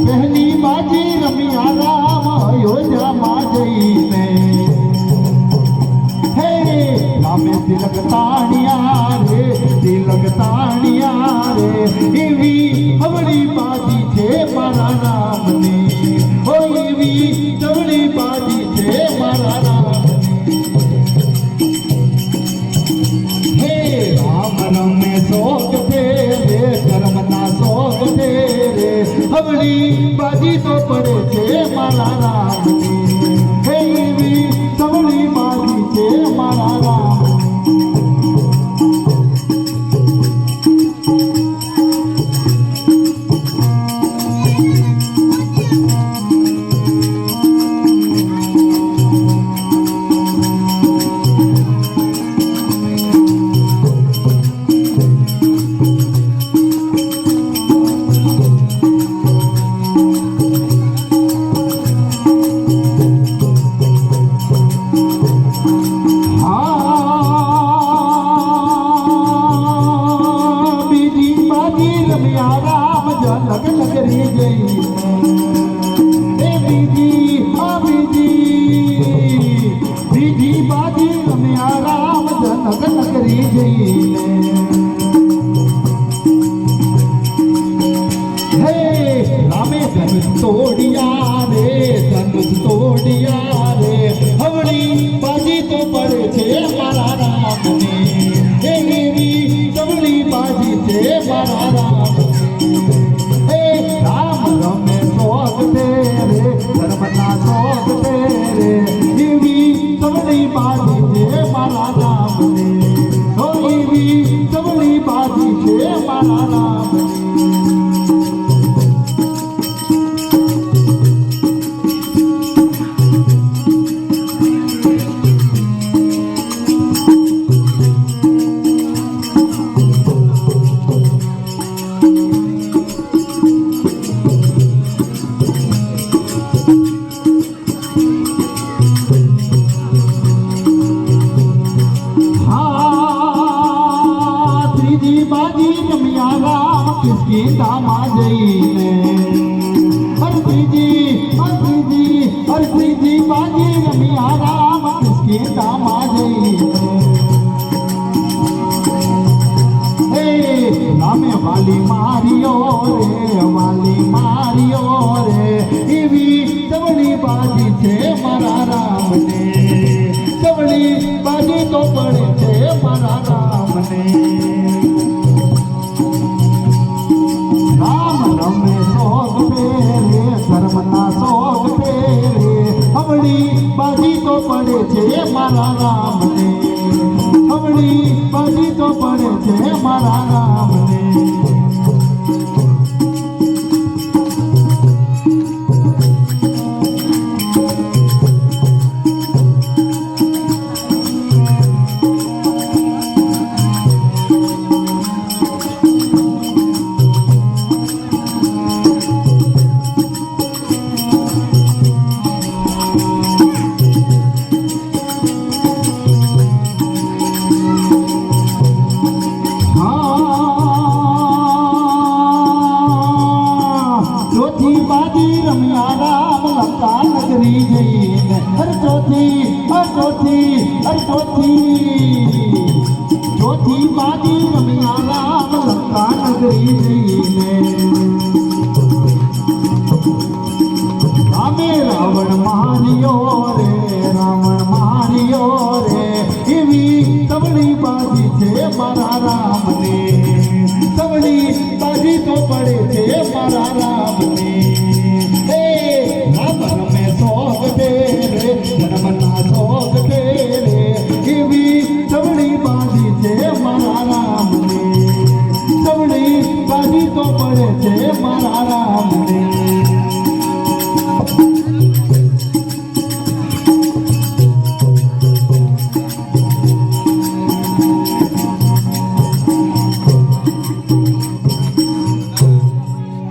પહેલી બાજી રમ્યા રામ અયોધ્યામાં જઈને હે રામે તિલક તાણ્યા રે એવી હવળી બાજી છે મારા રામની ઓ એવી હવળી બાજી છે મારા રામની હે રામ રમે શોક છે રે કર્મના શોક છે રે હવળી બાજી તો પડે છે મારા રામની હે એવી હવળી બાજી છે મારા રામ લગ નગરી જઈ એ બીજી બાજી રમ્યા રામ જનક નગરી જઈને હે રામે ધનુષ તોડિયા રે હવળી બાજી તો પડે છે મારા રામને એવી હવળી બાજી છે મારા રામ રામ રમે શોક છે રે ધર્મના શોક છે રે એવી સવળી બાજી છે મારા રામને ઓ એવી સવળી બાજી છે મારા રામને બાજી રમ્યા રામ કિસકી દામા જઈને ત્રીજી બાજી રમ્યા રામ કિસકી દામા જઈને હે રામે વાલી માર્યો રે એવી સવળી બાજી છે મારા રામને સવળી બાજી તો પડે છે મારા રામને રામ રમે શોક ફેરે ધર્મના શોક ફેરે હવળી બાજી તો પડે છે મારા રામને હવળી બાજી તો પડે છે મારા રામને બાજી રમ્યા રામ લંકા નગરી જઈને ચોથી બાજી રમ્યા રામ લંકા નગરી જઈને રામે રાવણ માર્યો રે એવી સવળી બાજી છે મારા રામને સવળી બાજી તો પડે છે મારા રામને રામ રમે શોક છે રે ધર્મના શોક